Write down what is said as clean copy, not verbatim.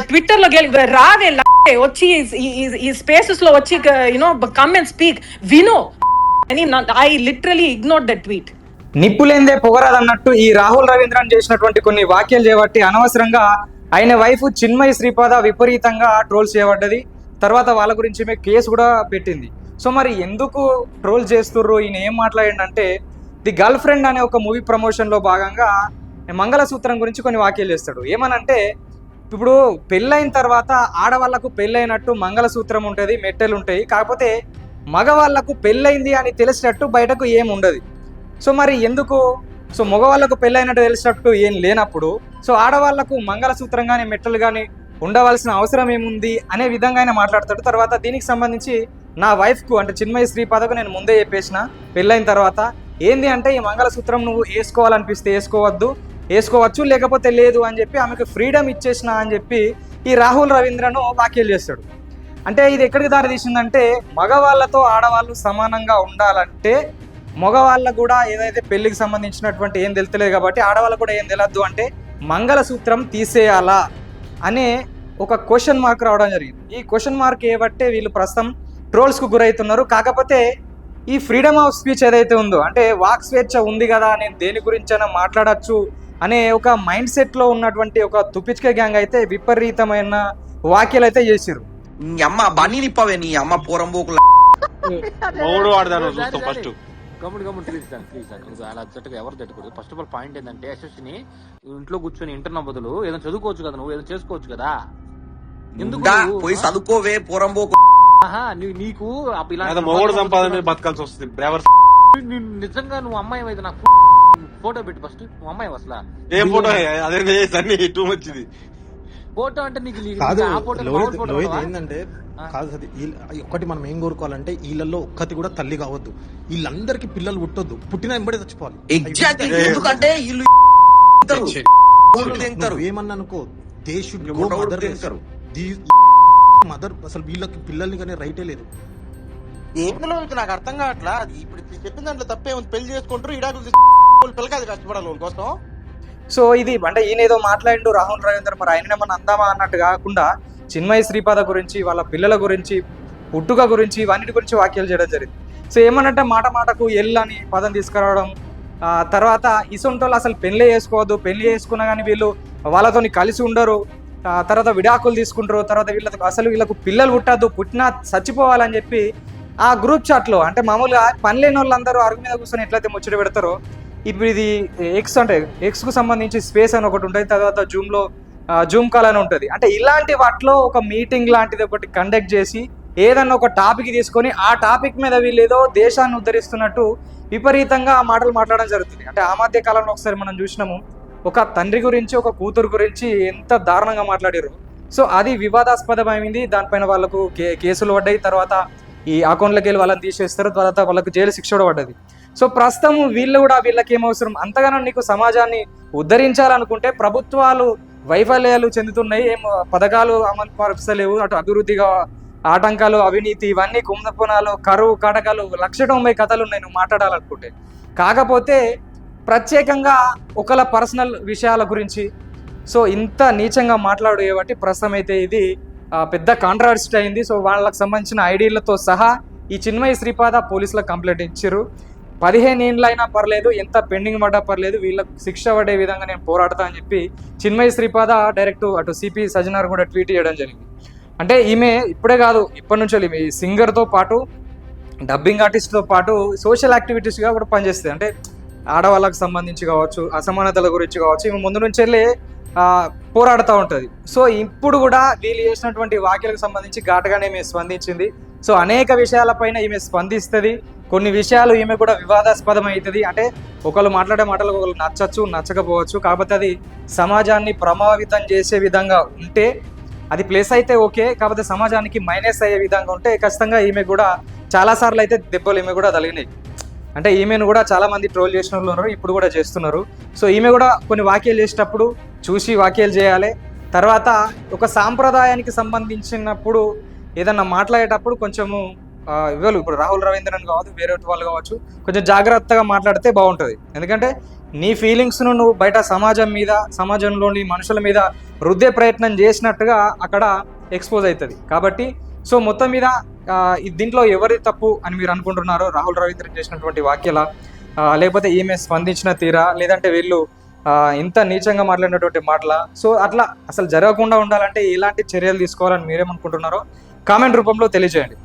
Twitter లో రావే వచ్చి ఈ స్పేసెస్ లో వచ్చి యునో కమ్ అండ్ స్పీక్ వినో అని I literally ignore that tweet. నిప్పులేందే పొగరాదన్నట్టు ఈ రాహుల్ రవీంద్రన్ చేసినటువంటి కొన్ని వ్యాఖ్యలు చేయబట్టి అనవసరంగా ఆయన వైఫ్ చిన్మయి శ్రీపాద విపరీతంగా ట్రోల్స్ చేయబడ్డది. తర్వాత వాళ్ళ గురించి కేసు కూడా పెట్టింది. సో మరి ఎందుకు ట్రోల్ చేస్తుర్రు, ఈయన ఏం మాట్లాడిండంటే ది గర్ల్ ఫ్రెండ్ అనే ఒక మూవీ ప్రమోషన్లో భాగంగా మంగళసూత్రం గురించి కొన్ని వ్యాఖ్యలు చేస్తాడు. ఏమనంటే ఇప్పుడు పెళ్ళైన తర్వాత ఆడవాళ్లకు పెళ్ళైనట్టు మంగళసూత్రం ఉంటుంది, మెట్టెలు ఉంటాయి, కాకపోతే మగవాళ్లకు పెళ్ళైంది అని తెలిసినట్టు బయటకు ఏం ఉండదు. సో మరి ఎందుకు, సో మగవాళ్ళకు పెళ్ళైనట్టు తెలిసినట్టు ఏం లేనప్పుడు సో ఆడవాళ్లకు మంగళసూత్రం కానీ మెట్టలు కానీ ఉండవలసిన అవసరం ఏముంది అనే విధంగా ఆయన మాట్లాడతాడు. తర్వాత దీనికి సంబంధించి నా వైఫ్కు అంటే చిన్మయి శ్రీపాదకు నేను ముందే చెప్పేసిన పెళ్ళైన తర్వాత ఏంది అంటే ఈ మంగళసూత్రం నువ్వు వేసుకోవాలనిపిస్తే వేసుకోవచ్చు లేకపోతే లేదు అని చెప్పి ఆమెకు ఫ్రీడమ్ ఇచ్చేసిన అని చెప్పి ఈ రాహుల్ రవీంద్రను వ్యాఖ్యలు చేస్తాడు. అంటే ఇది ఎక్కడికి దారి తీసిందంటే మగవాళ్ళతో ఆడవాళ్ళు సమానంగా ఉండాలంటే మగవాళ్ళకు కూడా ఏదైతే పెళ్లికి సంబంధించినటువంటి ఏం తెలుతలేదు కాబట్టి ఆడవాళ్ళకు కూడా ఏం తెలియద్దు అంటే మంగళసూత్రం తీసేయాలా అనే ఒక క్వశ్చన్ మార్క్ రావడం జరిగింది. ఈ క్వశ్చన్ మార్క్ ఏబట్టే వీళ్ళు ప్రస్తుతం ట్రోల్స్కు గురవుతున్నారు. కాకపోతే ఈ ఫ్రీడమ్ ఆఫ్ స్పీచ్ ఏదైతే ఉందో అంటే వాక్ స్వేచ్ఛ ఉంది కదా, నేను దేని గురించైనా మాట్లాడచ్చు అనే ఒక మైండ్ సెట్లో ఉన్నటువంటి ఒక తుపిచ్క గ్యాంగ్ అయితే విపరీతమైన వ్యాఖ్యలు అయితే చేసిరు. నీ అమ్మ బన్నీ నిప్పవే నీ అమ్మ పోరంబోకుల ఫస్ట్ అలా అచ్చట్టుగా ఎవరు తట్టుకోదు. ఫస్ట్ ఆఫ్ ఆల్ పాయింట్ ఏంటంటే యశస్విని ఇంట్లో కూర్చొని ఇంటర్న బదులు ఏదైనా చదువుకోవచ్చు కదా, నువ్వు ఏదైనా చేసుకోవచ్చు కదా, ఎందుకు పోయి చదువుకోవే పోరంబోకు. నీకు మొగోడు సంపాదన బతకాల్సి వస్తుంది. నిజంగా నువ్వు అమ్మాయి అయితే నాకు ఫోటో పెట్టి ఫస్ట్, నువ్వు అమ్మాయి అసలు ఏ ఫోటో అదే టూ మంచిది ఫోటో అంటే నీకు ఏంటంటే కాదు అది ఒక్కటి మనం ఏం కోరుకోవాలంటే వీళ్ళల్లో ఒక్కటి కూడా తల్లి కావద్దు, వీళ్ళందరికీ పిల్లలు పుట్టొద్దు, పుట్టిన వెంబడే చచ్చిపోవాలి. ఎగ్జాక్ట్లీ, ఎందుకంటే వీళ్ళు ఏమన్నా అనుకో మదర్ అసలు వీళ్ళకి పిల్లల్ని కానీ రైటే లేదు. ఏందులో నాకు అర్థం కావట్లా. ఇప్పుడు చెప్పిన దాంట్లో తప్పే ఉంది. పెళ్లి చేసుకుంటారు ఇడాకులు పిల్లకాది కష్టపడాలి వాళ్ళ కోసం. సో ఇది అంటే ఈయన ఏదో మాట్లాడిండు రాహుల్ రవీంద్ర, మరి ఆయన ఏమన్నా అందామా అన్నట్టు కాకుండా చిన్మయి శ్రీపాద గురించి, వాళ్ళ పిల్లల గురించి, పుట్టుక గురించి, ఇవన్నిటి గురించి వ్యాఖ్యలు చేయడం జరిగింది. సో ఏమనంటే మాట మాటకు ఎల్ అని పదం తీసుకురావడం, తర్వాత ఇసొంటోళ్ళు అసలు పెళ్లి చేసుకోవద్దు, పెళ్లి చేసుకున్నా కానీ వీళ్ళు వాళ్ళతో కలిసి ఉండరు, తర్వాత విడాకులు తీసుకుంటారు, తర్వాత వీళ్ళకు పిల్లలు పుట్టద్దు, పుట్టినా చచ్చిపోవాలని చెప్పి ఆ గ్రూప్ చాట్లో అంటే మామూలుగా పని లేని వాళ్ళందరూ అరుగు మీద కూర్చొని ఎట్లయితే ముచ్చట పెడతారో ఇప్పుడు ఇది ఎక్స్కు సంబంధించి స్పేస్ అని ఒకటి ఉంటుంది, తర్వాత జూమ్ కాల్ అని ఉంటుంది. అంటే ఇలాంటి వాటిలో ఒక మీటింగ్ లాంటిది ఒకటి కండక్ట్ చేసి ఏదన్నా ఒక టాపిక్ తీసుకొని ఆ టాపిక్ మీద వీళ్ళు ఏదో దేశాన్ని ఉద్ధరిస్తున్నట్టు విపరీతంగా ఆ మాటలు మాట్లాడడం జరుగుతుంది. అంటే ఆ మధ్య కాలంలో ఒకసారి మనం చూసినాము, ఒక తండ్రి గురించి ఒక కూతురు గురించి ఎంత దారుణంగా మాట్లాడారు. సో అది వివాదాస్పదమైంది, దానిపైన వాళ్ళకు కేసులు పడ్డాయి, తర్వాత ఈ అకౌంట్లోకి వెళ్ళి వాళ్ళని తీసేస్తారు, తర్వాత వాళ్ళకు జైలు శిక్ష కూడా పడ్డది. సో ప్రస్తుతం వీళ్ళు కూడా వీళ్ళకి ఏమవసరం, అంతగానో నీకు సమాజాన్ని ఉద్ధరించాలనుకుంటే ప్రభుత్వాలు వైఫల్యాలు చెందుతున్నాయి, ఏం పథకాలు అమలు పరచలేవు, అటు అభివృద్ధిగా ఆటంకాలు, అవినీతి, ఇవన్నీ కుంభకోణాలు, కరువు కాటకాలు 190 కథలు ఉన్నాయి నువ్వు మాట్లాడాలనుకుంటే. కాకపోతే ప్రత్యేకంగా ఒకళ్ళ పర్సనల్ విషయాల గురించి సో ఇంత నీచంగా మాట్లాడు కాబట్టి ప్రస్తుతం అయితే ఇది పెద్ద కాంట్రవర్సీ అయింది. సో వాళ్ళకి సంబంధించిన ఐడీలతో సహా ఈ చిన్మయి శ్రీపాద పోలీసులకు కంప్లైంట్ ఇచ్చారు. 15 ఏళ్ళైనా పర్లేదు, ఎంత పెండింగ్ పడ్డా పర్లేదు, వీళ్ళకు శిక్ష పడే విధంగా నేను పోరాడతా అని చెప్పి చిన్మయి శ్రీపాద డైరెక్ట్ అటు సిపి సజ్జనార్ కూడా ట్వీట్ చేయడం జరిగింది. అంటే ఈమె ఇప్పుడే కాదు, ఇప్పటి నుంచి ఈమె సింగర్తో పాటు డబ్బింగ్ ఆర్టిస్ట్తో పాటు సోషల్ యాక్టివిటీస్గా కూడా పనిచేస్తుంది. అంటే ఆడవాళ్ళకు సంబంధించి కావచ్చు, అసమానతల గురించి కావచ్చు, ఈమె ముందు నుంచి వెళ్ళి పోరాడుతూ ఉంటుంది. సో ఇప్పుడు కూడా వీళ్ళు చేసినటువంటి వ్యాఖ్యలకు సంబంధించి ఘాటుగానే ఈమె స్పందించింది. సో అనేక విషయాలపైన ఈమె స్పందిస్తుంది, కొన్ని విషయాలు ఈమె కూడా వివాదాస్పదం అవుతుంది. అంటే ఒకళ్ళు మాట్లాడే మాటలు ఒకళ్ళు నచ్చచ్చు, నచ్చకపోవచ్చు, కాకపోతే అది సమాజాన్ని ప్రభావితం చేసే విధంగా ఉంటే అది ప్లేస్ అయితే ఓకే, కాకపోతే సమాజానికి మైనస్ అయ్యే విధంగా ఉంటే ఖచ్చితంగా ఈమె కూడా చాలాసార్లు అయితే దెబ్బలు ఈమె కూడా తగిలినాయి. అంటే ఈమెను కూడా చాలామంది ట్రోల్ చేసిన వాళ్ళు ఉన్నారు, ఇప్పుడు కూడా చేస్తున్నారు. సో ఈమె కూడా కొన్ని వ్యాఖ్యలు చేసేటప్పుడు చూసి వ్యాఖ్యలు చేయాలి. తర్వాత ఒక సాంప్రదాయానికి సంబంధించినప్పుడు ఏదన్నా మాట్లాడేటప్పుడు కొంచెము ఇవ్వలు ఇప్పుడు రాహుల్ రవీంద్రన్ కావచ్చు, వేరే వాళ్ళు కావచ్చు, కొంచెం జాగ్రత్తగా మాట్లాడితే బాగుంటుంది. ఎందుకంటే నీ ఫీలింగ్స్ను నువ్వు బయట సమాజంలోని మనుషుల మీద రుద్దే ప్రయత్నం చేసినట్టుగా అక్కడ ఎక్స్పోజ్ అవుతుంది. కాబట్టి సో మొత్తం మీద దీంట్లో ఎవరి తప్పు అని మీరు అనుకుంటున్నారో, రాహుల్ రవీంద్ర చేసినటువంటి వ్యాఖ్యల, లేకపోతే ఈమె స్పందించిన తీరా, లేదంటే వీళ్ళు ఇంత నీచంగా మాట్లాడినటువంటి మాటల? సో అట్లా అసలు జరగకుండా ఉండాలంటే ఎలాంటి చర్యలు తీసుకోవాలని మీరేమనుకుంటున్నారో కామెంట్ రూపంలో తెలియజేయండి.